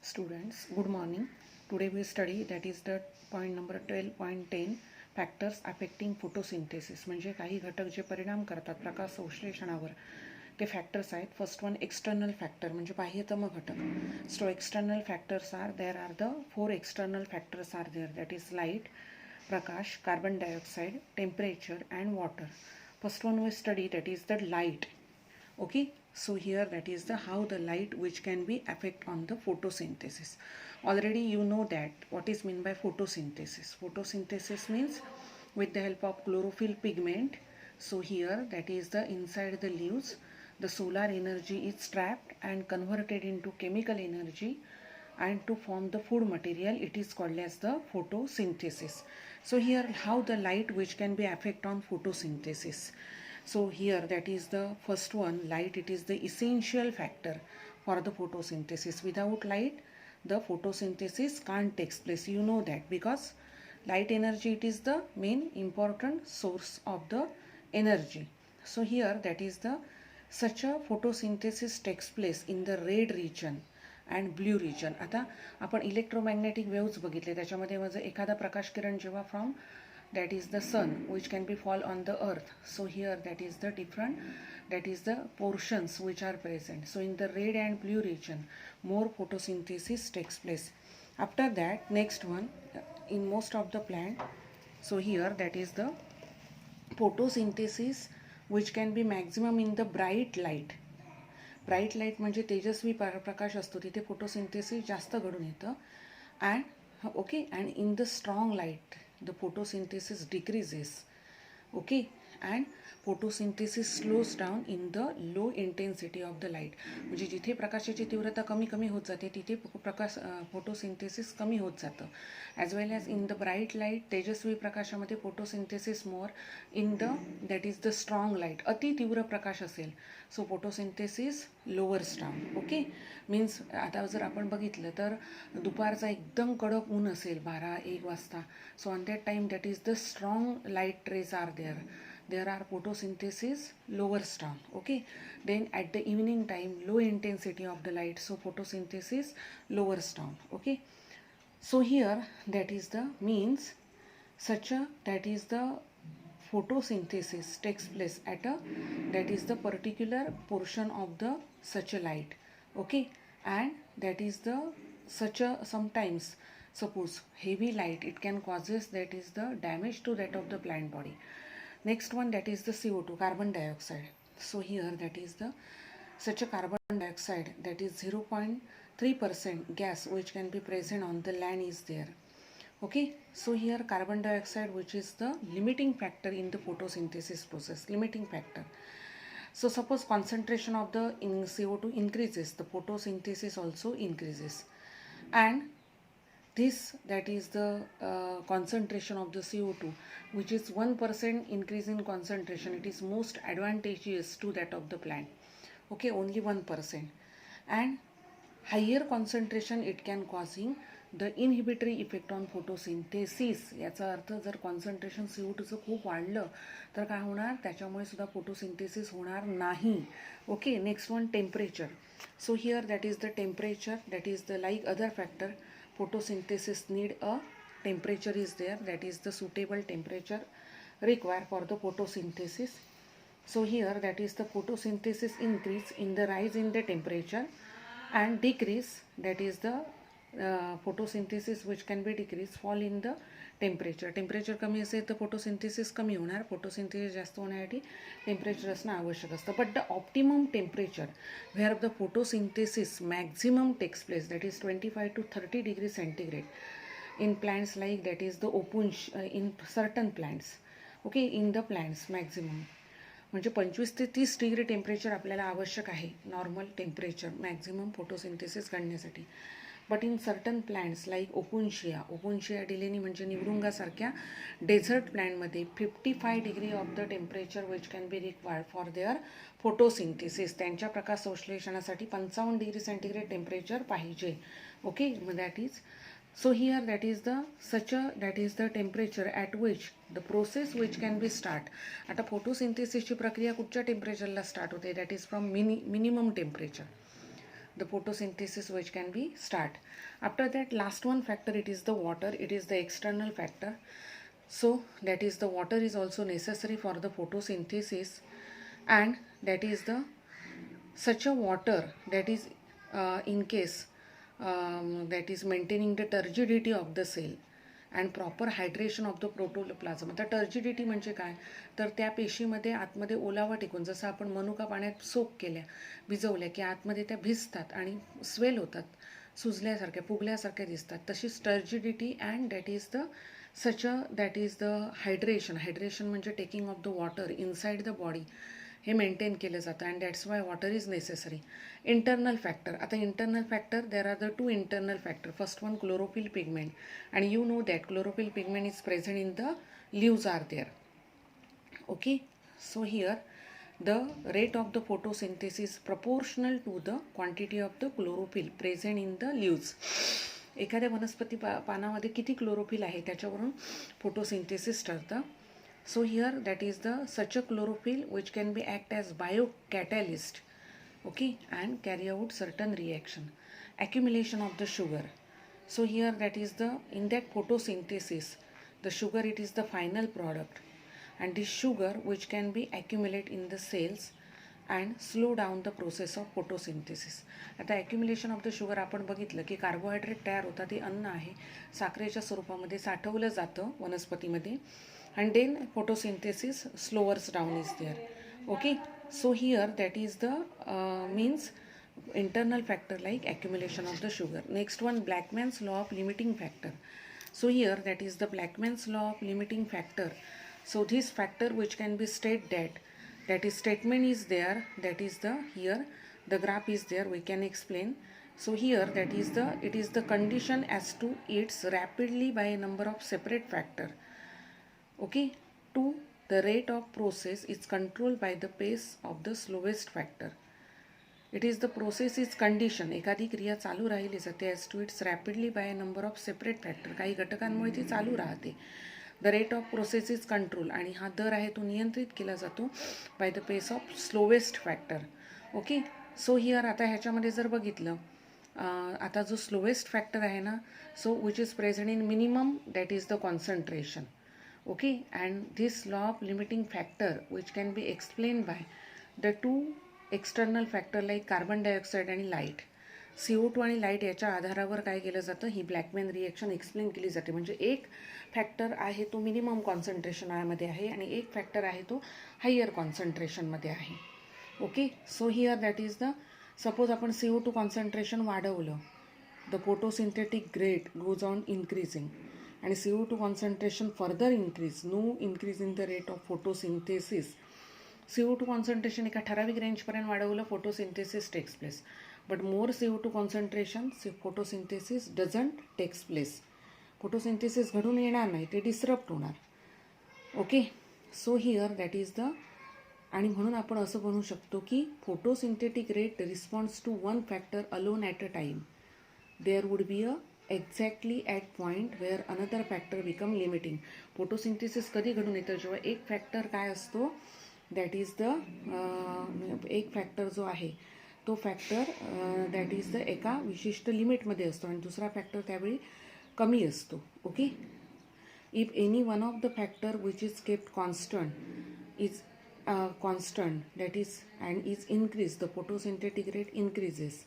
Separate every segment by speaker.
Speaker 1: Students, good morning. Today we study that is the point number 12.10 factors affecting photosynthesis. म्हणजे काही घटक जे परिणाम करतात प्रकाश संश्लेषणावर ते फॅक्टर्स आहेत. फर्स्ट वन एक्सटर्नल फॅक्टर म्हणजे बाह्यतम घटक. So external factors are there are the 4 external factors are there, that is light, प्रकाश, carbon dioxide, temperature and water. First one we study that is the light. Okay, so here that is the how the light which can be affect on the photosynthesis. Already you know that what is mean by photosynthesis. Photosynthesis means with the help of chlorophyll pigment. So here that is the inside the leaves the solar energy is trapped and converted into chemical energy, and to form the food material it is called as the photosynthesis. So here how the light which can be affect on photosynthesis. So here that is the first one, light. It is the essential factor for the photosynthesis. Without light the photosynthesis can't take place, you know that, because light energy it is the main important source of the energy. So here that is the such a photosynthesis takes place in the red region and blue region. आता आपण electromagnetic waves बघितले, त्याच्यामध्ये माझं एखादा प्रकाश किरण जेव्हा from that is the sun which can be fall on the earth. So here that is the different, that is the portions which are present. So in the red and blue region more photosynthesis takes place. After that next one, in most of the plant, so here that is the photosynthesis which can be maximum in the bright light. Bright light म्हणजे तेजस्वी प्रकाश असतो तिथे photosynthesis जास्त घडून येतं. And okay, and in the strong light the photosynthesis decreases. Okay, and photosynthesis slows down in the low intensity of the light. म्हणजे जिथे प्रकाशाची तीव्रता कमी कमी होत जाते तिथे प्रकाश फोटोसिंथेसिस कमी होत जातं. As well as in the bright light, तेजस्वी प्रकाशामध्ये photosynthesis more in the that is the strong light. अति तीव्र प्रकाश असेल so photosynthesis lowers down. Okay, means आता जर आपण बघितलं तर दुपारचा एकदम कडक ऊन असेल 12-1 वाजता, so on that time that is the strong light rays are there are photosynthesis lowers down. Okay, then at the evening time low intensity of the light, so photosynthesis lowers down. Okay, so here that is the means such a that is the photosynthesis takes place at a that is the particular portion of the such a light. Okay, and that is the such a sometimes suppose heavy light it can causes that is the damage to that of the plant body. Next one that is the CO2, carbon dioxide. So here that is the such a carbon dioxide that is 0.3% gas which can be present on the land is there. Okay, so here carbon dioxide which is the limiting factor in the photosynthesis process, limiting factor. So suppose concentration of the CO2 increases, the photosynthesis also increases, and this that is the concentration of the CO2 which is 1% increase in concentration, it is most advantageous to that of the plant. Okay, only 1%, and higher concentration it can causing the inhibitory effect on photosynthesis. याचा अर्थ जर concentration CO2चं खूप वाढलं तर काय होणार, त्याच्यामुळे सुद्धा फोटोसिंथेसिस होणार नाही. Okay, next one temperature. So here that is the temperature, that is the like other factor, photosynthesis need a temperature is there, that is the suitable temperature required for the photosynthesis. So here that is the photosynthesis increase in the rise in the temperature, and decrease that is the photosynthesis which can be decreased fall in the temperature. Temperature कमी असेल तर photosynthesis कमी होणार, photosynthesis जास्त होण्यासाठी temperature असणं आवश्यक असतं. But the optimum temperature where the photosynthesis maximum takes place that is 25 to 30 degree centigrade in plants like that is the open in certain plants. Okay, in the plants maximum म्हणजे 25 ते 30 degree temperature आपल्याला आवश्यक आहे, normal temperature maximum photosynthesis करण्यासाठी. But in certain plants like Opuntia dillenii म्हणजे निवडुंगासारख्या desert प्लॅन्टमध्ये 55 degree of the temperature which can be required for their photosynthesis. त्यांच्या प्रकाश संश्लेषणासाठी 55 डिग्री सेंटीग्रेड टेम्परेचर पाहिजे. Okay, that is so here that is the such a that is the temperature at which the process which can B start. आता फोटोसिंथेसिसची प्रक्रिया कुठच्या टेम्परेचरला start होते, that is from minimum temperature. the photosynthesis which can be start. After that, last one factor, it is the water. It is the external factor. So that is the water is also necessary for the photosynthesis, and that is the such a water that is in case that is maintaining the turgidity of the cell and proper hydration of the protoplasm. आता turgidity म्हणजे काय, तर त्या पेशीमध्ये आतमध्ये ओलावा टिकून, जसं आपण मनुका पाण्यात सोक केल्या, भिजवल्या की आतमध्ये त्या भिजतात आणि स्वेल होतात, सुजल्यासारख्या फुगल्यासारख्या दिसतात, तशीच turgidity and that is the such a that is the hydration. Hydration म्हणजे taking of the water inside the body, हे मेंटेन केलं जातं and that's why water is necessary. Internal factor, आता internal factor there are the 2 internal factor. First one chlorophyll pigment, and you know that chlorophyll pigment is present in the leaves are there. Okay, so here the rate of the photosynthesis is proportional to the quantity of the chlorophyll present in the leaves. एखाद्या वनस्पती पानामध्ये किती chlorophyll आहे त्याच्यावरून photosynthesis ठरतं. So here that is the such a chlorophyll which can be act as biocatalyst, okay, and carry out certain reaction. Accumulation of the sugar. So here that is the, in that photosynthesis, the sugar, it is the final product, and this sugar which can be accumulate in the cells and slow down the process of photosynthesis. आता ॲक्युम्युलेशन of the sugar आपण बघितलं की carbohydrate तयार होतात, ते अन्न आहे, साखरेच्या स्वरूपामध्ये साठवलं जातं वनस्पतीमध्ये, and then photosynthesis slowers down is there. Okay, so here that is the means internal factor like accumulation of the sugar. Next one, Blackman's law of limiting factor. So here that is the Blackman's law of limiting factor. So this factor which can be state that is statement is there, that is the, here the graph is there, we can explain. So here that is the, it is the condition as to its rapidly by a number of separate factor. Okay, 2, the rate of process is controlled by the pace of the slowest factor. It is the process is condition, एखादी क्रिया चालू राहिली जाते as to its rapidly by a number of separate factor, काही घटकांमुळे ती चालू राहते. The rate of process is controlled, आणि हा दर आहे तो नियंत्रित केला जातो by the pace of slowest factor. Okay, so here आता ह्याच्यामध्ये जर बघितलं, आता जो स्लोवेस्ट फॅक्टर आहे ना, so which is present in minimum that is the concentration. Okay, and this law of limiting factor which can be explained by the 2 external factor like carbon dioxide आणि light. CO2 आणि light याच्या आधारावर काय केलं जातं, ही ब्लॅकमॅन reaction explain केली जाते. म्हणजे एक फॅक्टर आहे तो मिनिमम कॉन्सन्ट्रेशनमध्ये आहे आणि एक फॅक्टर आहे तो हायर कॉन्सन्ट्रेशनमध्ये आहे. Okay, so here that is the, suppose आपण CO2 कॉन्सन्ट्रेशन वाढवलं, the photosynthetic rate goes on increasing, आणि CO2 concentration further increase, no increase in the rate of photosynthesis. CO2 concentration एका ठराविक रेंजपर्यंत वाढवलं, photosynthesis takes place, but more CO2 concentration photosynthesis doesn't takes place. Photosynthesis घडून येणार नाही, ते disturb होणार. Okay, so here that is the, आणि म्हणून आपण असं म्हणू शकतो की photosynthetic rate response to one factor alone at a time. There would be a exactly at point where another factor become limiting. Photosynthesis कधी घडून येतं, जेव्हा एक फॅक्टर काय असतो, दॅट इज द, एक फॅक्टर जो आहे तो फॅक्टर दॅट इज द एका विशिष्ट लिमिटमध्ये असतो आणि दुसरा फॅक्टर त्यावेळी कमी असतो. Okay, if any one of the factor which is kept constant is constant that is and is increase, the photosynthetic rate increases.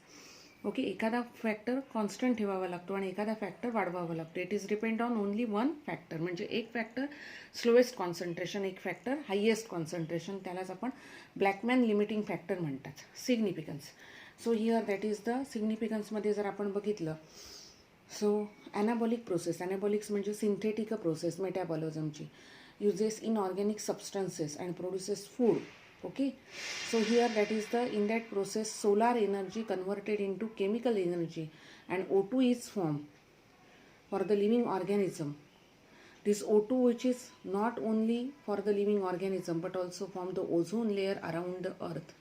Speaker 1: Okay, एखादा फॅक्टर कॉन्स्टंट ठेवावा लागतो आणि एखादा फॅक्टर वाढवावा लागतो. It is depend on only one factor. म्हणजे एक factor slowest concentration, एक फॅक्टर हायेस्ट कॉन्सन्ट्रेशन, त्यालाच आपण ब्लॅकमॅन लिमिटिंग फॅक्टर म्हणतात. Significance, so here that is the सिग्निफिकन्समध्ये जर आपण बघितलं, सो ॲनाबॉलिक प्रोसेस, ॲनाबॉलिक्स म्हणजे सिंथेटिक प्रोसेस मेटाबॉलिझमची, uses inorganic substances and produces food. Okay, so here that is the, in that process solar energy converted into chemical energy and O2 is formed for the living organism. This O2 which is not only for the living organism but also form the ozone layer around the earth.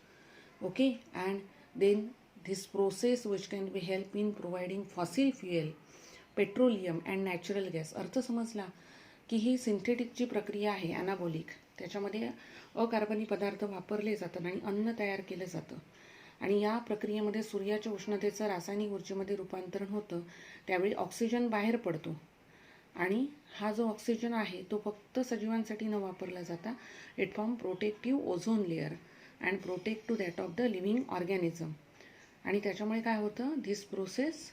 Speaker 1: Okay, and then this process which can be help in providing fossil fuel, petroleum and natural gas. अर्थ समजला की ही सिंथेटिकची प्रक्रिया आहे ॲनाबॉलिक, त्याच्यामध्ये अकार्बनी पदार्थ वापरले जातात आणि अन्न तयार केलं जातं. आणि या प्रक्रियेमध्ये सूर्याच्या उष्णतेचं रासायनिक ऊर्जेमध्ये रूपांतरण होतं. त्यावेळी ऑक्सिजन बाहेर पडतो आणि हा जो ऑक्सिजन आहे तो फक्त सजीवांसाठी न वापरला जाता it form protective ozone layer and protect to that of the living organism. आणि त्याच्यामुळे काय होतं, धिस प्रोसेस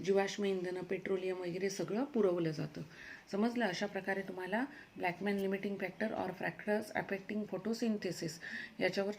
Speaker 1: जीवाश्म इंधनं, पेट्रोलियम वगैरे सगळं पुरवलं जातं. समजलं? अशा प्रकारे तुम्हाला Blackman limiting factor or factors affecting photosynthesis याच्यावर